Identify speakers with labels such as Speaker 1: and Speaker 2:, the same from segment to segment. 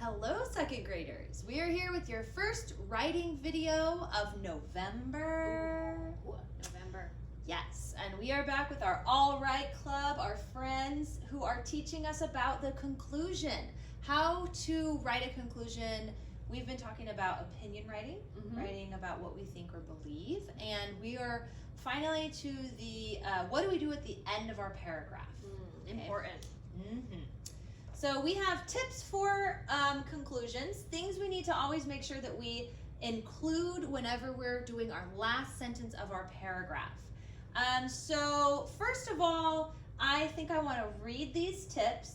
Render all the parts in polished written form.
Speaker 1: Hello, second graders. We are here with your first writing video of November.
Speaker 2: Ooh, November.
Speaker 1: Yes, and we are back with our All Right Club, our friends who are teaching us about the conclusion, how to write a conclusion. We've been talking about opinion writing, writing about what we think or believe, and we are finally to the what do we do at the end of our paragraph?
Speaker 2: Okay. Important.
Speaker 1: So we have tips for conclusions, things we need to always make sure that we include whenever we're doing our last sentence of our paragraph. So first of all, I think I want to read these tips,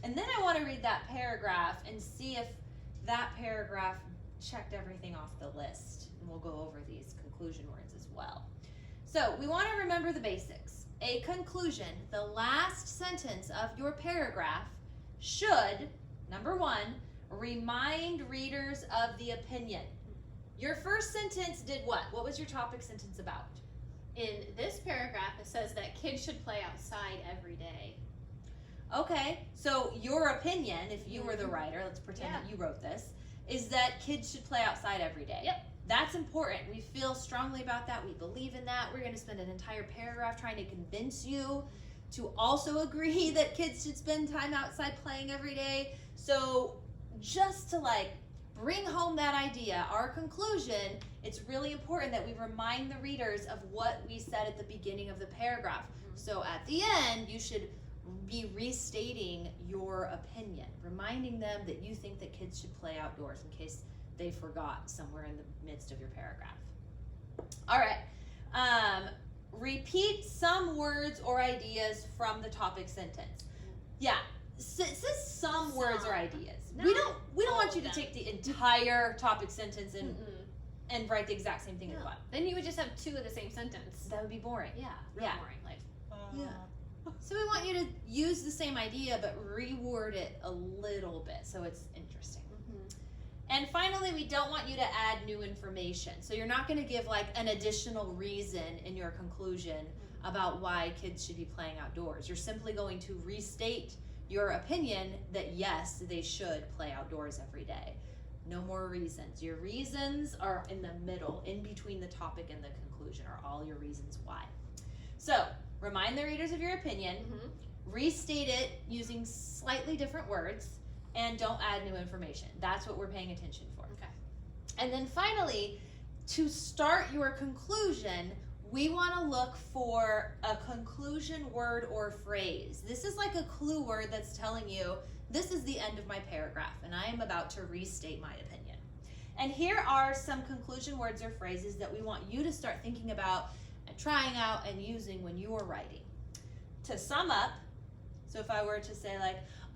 Speaker 1: and then I want to read that paragraph and see if that paragraph checked everything off the list. And we'll go over these conclusion words as well. So we want to remember the basics. A conclusion, the last sentence of your paragraph, should, number one, remind readers of the opinion. Your first sentence did what? What was your topic sentence about?
Speaker 2: In this paragraph, it says that kids should play outside every day.
Speaker 1: Okay, so your opinion, if you were the writer, let's pretend that you wrote this, is that kids should play outside every day.
Speaker 2: Yep.
Speaker 1: That's important. We feel strongly about that. We believe in that. We're going to spend an entire paragraph trying to convince you to also agree that kids should spend time outside playing every day. So just to bring home that idea, our conclusion, it's really important that we remind the readers of what we said at the beginning of the paragraph. So at the end, you should be restating your opinion, reminding them that you think that kids should play outdoors in case they forgot somewhere in the midst of your paragraph. All right. Repeat some words or ideas from the topic sentence. Yeah, it says some words or ideas. We don't want you to take the entire topic sentence and write the exact same thing in one.
Speaker 2: Then you would just have two of the same sentence.
Speaker 1: That would be boring.
Speaker 2: Yeah, real boring.
Speaker 1: So we want you to use the same idea but reword it a little bit so it's interesting. And finally, we don't want you to add new information. So you're not going to give an additional reason in your conclusion about why kids should be playing outdoors. You're simply going to restate your opinion that yes, they should play outdoors every day. No more reasons. Your reasons are in the middle, in between the topic and the conclusion, are all your reasons why. So remind the readers of your opinion, restate it using slightly different words, and don't add new information. That's what we're paying attention for.
Speaker 2: Okay.
Speaker 1: And then finally, to start your conclusion, we want to look for a conclusion word or phrase. This is like a clue word that's telling you, this is the end of my paragraph, and I am about to restate my opinion. And here are some conclusion words or phrases that we want you to start thinking about and trying out and using when you are writing. To sum up, so if I were to say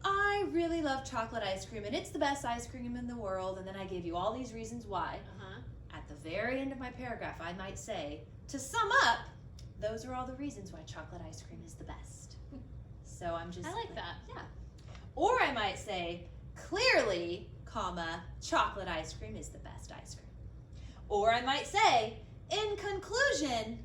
Speaker 1: I really love chocolate ice cream and it's the best ice cream in the world, and then I gave you all these reasons why. At the very end of my paragraph, I might say, to sum up, those are all the reasons why chocolate ice cream is the best. So I'm just...
Speaker 2: I like that.
Speaker 1: Yeah. Or I might say, clearly, chocolate ice cream is the best ice cream. Or I might say, in conclusion,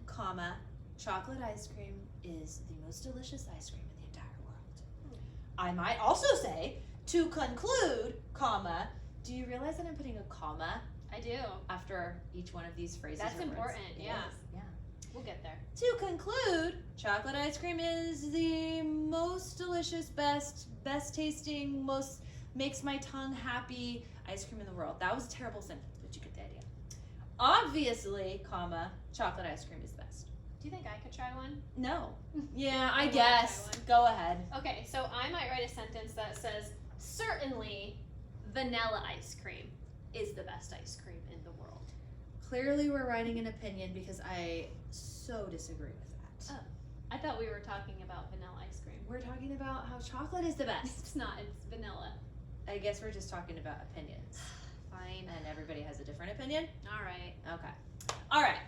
Speaker 1: chocolate ice cream is the most delicious ice cream in the entire world. I might also say, to conclude, do you realize that I'm putting a comma?
Speaker 2: I do.
Speaker 1: After each one of these phrases.
Speaker 2: That's
Speaker 1: or words?
Speaker 2: important, yeah.
Speaker 1: Yeah.
Speaker 2: We'll get there.
Speaker 1: To conclude, chocolate ice cream is the most delicious, best tasting, most makes my tongue happy ice cream in the world. That was a terrible sentence, but you get the idea. Obviously, chocolate ice cream is the best.
Speaker 2: Do you think I could try one?
Speaker 1: No. Yeah, I
Speaker 2: wanna
Speaker 1: guess.
Speaker 2: try one.
Speaker 1: Go ahead.
Speaker 2: Okay, so I might write a sentence that says, certainly vanilla ice cream is the best ice cream in the world.
Speaker 1: Clearly we're writing an opinion because I so disagree with that.
Speaker 2: Oh, I thought we were talking about vanilla ice cream.
Speaker 1: We're talking about how chocolate is the best.
Speaker 2: It's not, it's vanilla.
Speaker 1: I guess we're just talking about opinions.
Speaker 2: Fine.
Speaker 1: And everybody has a different opinion?
Speaker 2: All right.
Speaker 1: Okay. All right.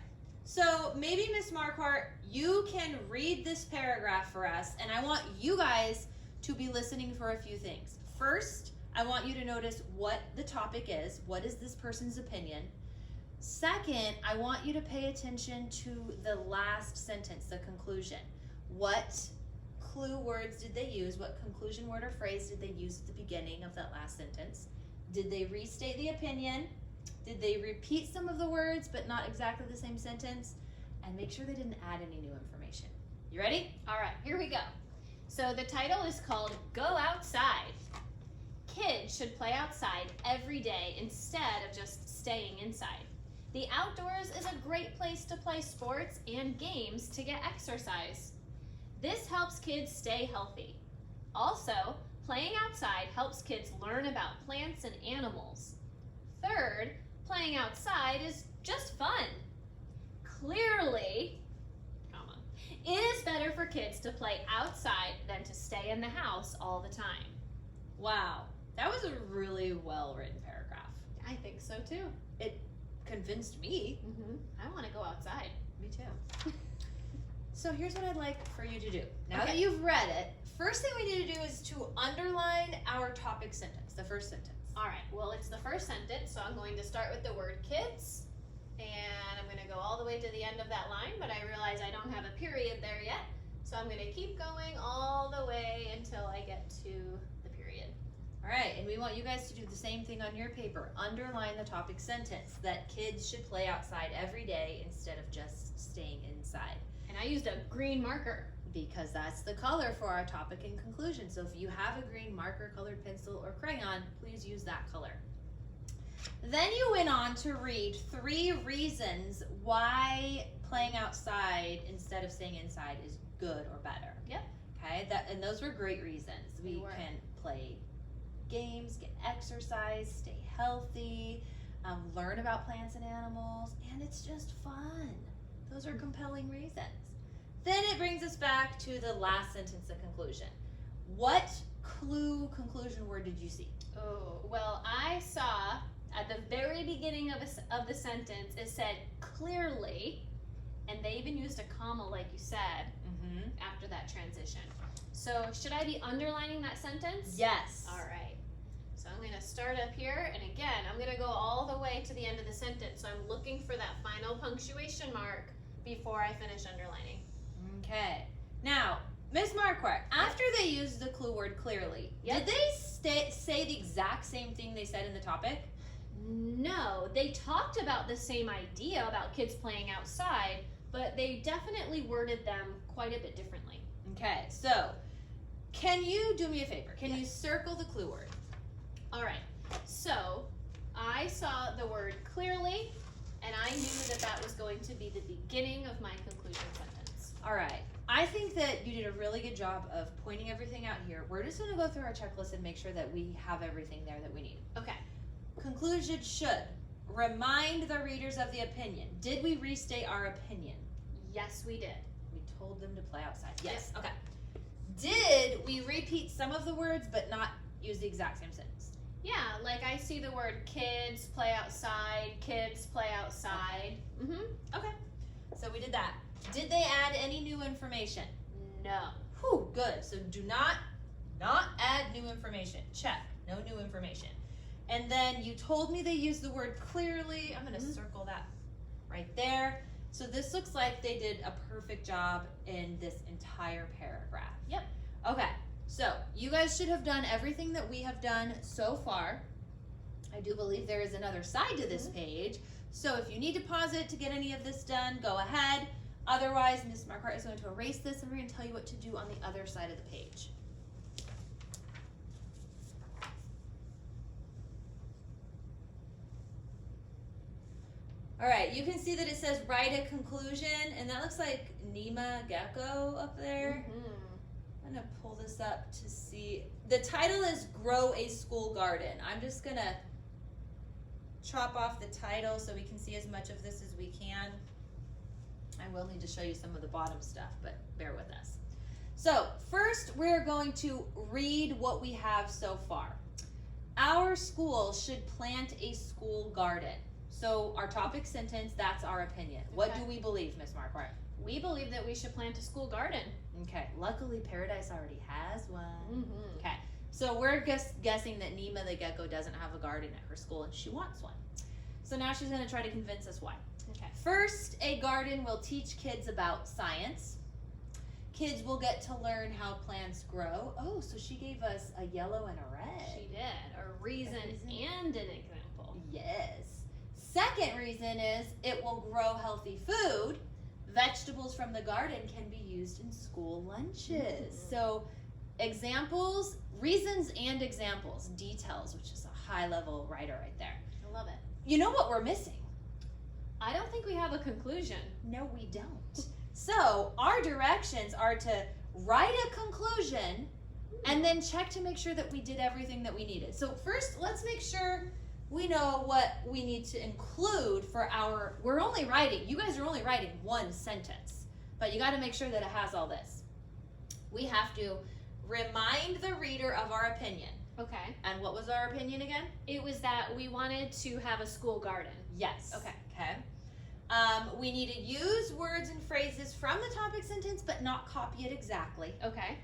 Speaker 1: So maybe Miss Marquardt, you can read this paragraph for us, and I want you guys to be listening for a few things. First, I want you to notice what the topic is. What is this person's opinion? Second, I want you to pay attention to the last sentence, the conclusion. What clue words did they use? What conclusion word or phrase did they use at the beginning of that last sentence? Did they restate the opinion? Did they repeat some of the words but not exactly the same sentence? And make sure they didn't add any new information. You ready?
Speaker 2: All right, here we go. So the title is called Go Outside. Kids should play outside every day instead of just staying inside. The outdoors is a great place to play sports and games to get exercise. This helps kids stay healthy. Also, playing outside helps kids learn about plants and animals. Third, playing outside is just fun. Clearly, it is better for kids to play outside than to stay in the house all the time.
Speaker 1: Wow, that was a really well-written paragraph.
Speaker 2: I think so too.
Speaker 1: It convinced me.
Speaker 2: I want to go outside.
Speaker 1: Me too. So here's what I'd like for you to do. Now
Speaker 2: Okay.
Speaker 1: that you've read it, first thing we need to do is to underline our topic sentence, the first sentence.
Speaker 2: All right, well, it's the first sentence, so I'm going to start with the word kids, and I'm going to go all the way to the end of that line, but I realize I don't have a period there yet, so I'm going to keep going all the way until I get to the period.
Speaker 1: All right, and we want you guys to do the same thing on your paper. Underline the topic sentence, that kids should play outside every day instead of just staying inside.
Speaker 2: And I used a green marker.
Speaker 1: Because that's the color for our topic and conclusion. So if you have a green marker, colored pencil, or crayon, please use that color. Then you went on to read 3 reasons why playing outside instead of staying inside is good or better.
Speaker 2: Yep.
Speaker 1: Okay, and those were great reasons.
Speaker 2: They
Speaker 1: We
Speaker 2: were.
Speaker 1: can play games, get exercise, stay healthy, learn about plants and animals, and it's just fun. Those are compelling reasons. Then it brings us back to the last sentence, the conclusion. What clue conclusion word did you see?
Speaker 2: Oh, well, I saw at the very beginning of the sentence, it said clearly, and they even used a comma like you said after that transition. So should I be underlining that sentence?
Speaker 1: Yes.
Speaker 2: All right. So I'm going to start up here, and again, I'm going to go all the way to the end of the sentence. So I'm looking for that final punctuation mark before I finish underlining.
Speaker 1: Okay. Now, Ms. Marquardt, after they used the clue word clearly,
Speaker 2: Yep.
Speaker 1: did they say the exact same thing they said in the topic?
Speaker 2: No, they talked about the same idea about kids playing outside, but they definitely worded them quite a bit differently.
Speaker 1: Okay, so can you do me a favor? Can
Speaker 2: Yes.
Speaker 1: you circle the clue word?
Speaker 2: All right, so I saw the word clearly, and I knew that that was going to be the beginning of my conclusion sentence.
Speaker 1: All right. I think that you did a really good job of pointing everything out here. We're just going to go through our checklist and make sure that we have everything there that we need.
Speaker 2: Okay.
Speaker 1: Conclusion should remind the readers of the opinion. Did we restate our opinion?
Speaker 2: Yes, we did.
Speaker 1: We told them to play outside. Yes. Okay. Did we repeat some of the words but not use the exact same sentence?
Speaker 2: Yeah, like I see the word kids play outside, kids play outside.
Speaker 1: Okay. So we did that. Did they add any new information?
Speaker 2: No.
Speaker 1: Whew, good. So do not add new information. Check. No new information. And then you told me they used the word clearly. I'm going to circle that right there. So this looks like they did a perfect job in this entire paragraph.
Speaker 2: Yep.
Speaker 1: Okay. So you guys should have done everything that we have done so far. I do believe there is another side to this page. So if you need to pause it to get any of this done, go ahead. Otherwise, Ms. Marquardt is going to erase this and we're going to tell you what to do on the other side of the page. All right, you can see that it says write a conclusion, and that looks like Nima Gecko up there. I'm gonna pull this up to see. The title is Grow a School Garden. I'm just gonna chop off the title so we can see as much of this as we can. I will need to show you some of the bottom stuff, but bear with us. So first, we're going to read what we have so far. Our school should plant a school garden. So our topic sentence, that's our opinion. What
Speaker 2: Okay.
Speaker 1: do we believe, Ms. Marquardt?
Speaker 2: We believe that we should plant a school garden.
Speaker 1: Okay, luckily Paradise already has one. Okay, so we're guessing that Nima the gecko doesn't have a garden at her school and she wants one. So now she's gonna try to convince us why.
Speaker 2: Okay.
Speaker 1: First, a garden will teach kids about science. Kids will get to learn how plants grow. Oh, so she gave us a yellow and a red.
Speaker 2: She did. A reason and an example.
Speaker 1: Yes. Second reason is it will grow healthy food. Vegetables from the garden can be used in school lunches. So examples, reasons and examples, details, which is a high level writer right there.
Speaker 2: I love it.
Speaker 1: You know what we're missing?
Speaker 2: I don't think we have a conclusion.
Speaker 1: No, we don't. So our directions are to write a conclusion and then check to make sure that we did everything that we needed. So first, let's make sure we know what we need to include for you guys are only writing one sentence, but you got to make sure that it has all this. We have to remind the reader of our opinion.
Speaker 2: Okay.
Speaker 1: And what was our opinion again?
Speaker 2: It was that we wanted to have a school garden.
Speaker 1: Yes.
Speaker 2: Okay.
Speaker 1: Okay. We need to use words and phrases from the topic sentence, but not copy it exactly.
Speaker 2: Okay.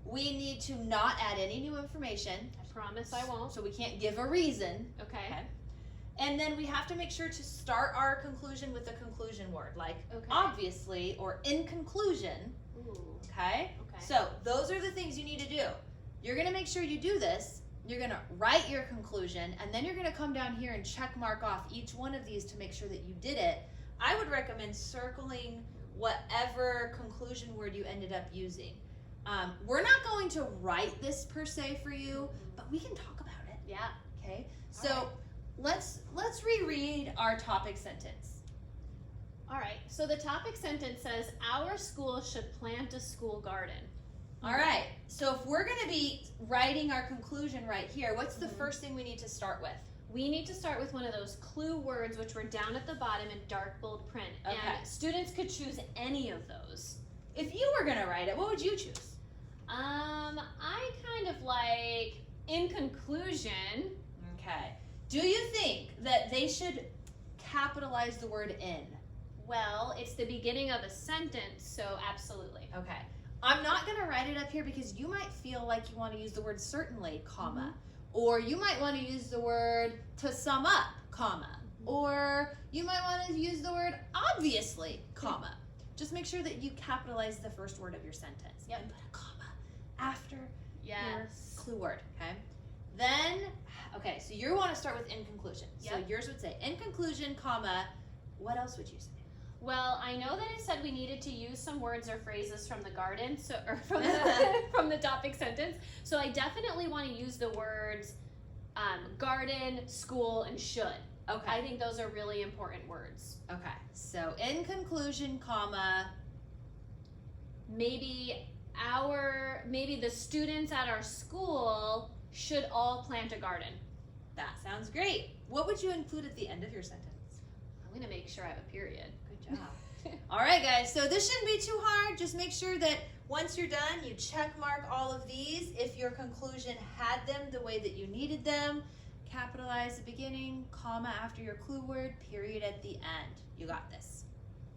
Speaker 1: We need to not add any new information.
Speaker 2: I promise I won't.
Speaker 1: So we can't give a reason.
Speaker 2: Okay.
Speaker 1: And then we have to make sure to start our conclusion with a conclusion word, like
Speaker 2: Okay.
Speaker 1: obviously or in conclusion.
Speaker 2: Ooh.
Speaker 1: Okay?
Speaker 2: Okay.
Speaker 1: So those are the things you need to do. You're going to make sure you do this. You're going to write your conclusion, and then you're going to come down here and check mark off each one of these to make sure that you did it. I would recommend circling whatever conclusion word you ended up using. We're not going to write this per se for you, but we can talk about it.
Speaker 2: Yeah.
Speaker 1: Okay? So
Speaker 2: All right.
Speaker 1: let's reread our topic sentence.
Speaker 2: All right. So the topic sentence says, our school should plant a school garden.
Speaker 1: All right. So if we're going to be writing our conclusion right here, what's the
Speaker 2: Mhm.
Speaker 1: first thing we need to start with?
Speaker 2: We need to start with one of those clue words which were down at the bottom in dark bold print.
Speaker 1: Okay.
Speaker 2: And students could choose any of those.
Speaker 1: If you were going to write it, what would you choose?
Speaker 2: I kind of like, in conclusion.
Speaker 1: Okay. Do you think that they should capitalize the word in?
Speaker 2: Well, it's the beginning of a sentence, so absolutely.
Speaker 1: Okay. I'm not going to write it up here because you might feel like you want to use the word certainly, comma. Or you might want to use the word to sum up, comma. Or you might want to use the word obviously, comma. Just make sure that you capitalize the first word of your sentence.
Speaker 2: Yep.
Speaker 1: And put a comma after your
Speaker 2: Yes.
Speaker 1: clue word, okay? Then, okay, so you want to start with in conclusion. So
Speaker 2: Yep.
Speaker 1: yours would say, in conclusion, comma, what else would you say?
Speaker 2: Well, I know that it said we needed to use some words or phrases from the garden, or from the from the topic sentence. So I definitely want to use the words garden, school, and should.
Speaker 1: Okay.
Speaker 2: I think those are really important words.
Speaker 1: Okay, so in conclusion, comma,
Speaker 2: Maybe the students at our school should all plant a garden.
Speaker 1: that sounds great. What would you include at the end of your sentence?
Speaker 2: I'm gonna make sure I have a period.
Speaker 1: Good job. All right, guys, so this shouldn't be too hard. Just make sure that once you're done, you check mark all of these. If your conclusion had them the way that you needed them, capitalize the beginning, comma after your clue word, period at the end. You got this.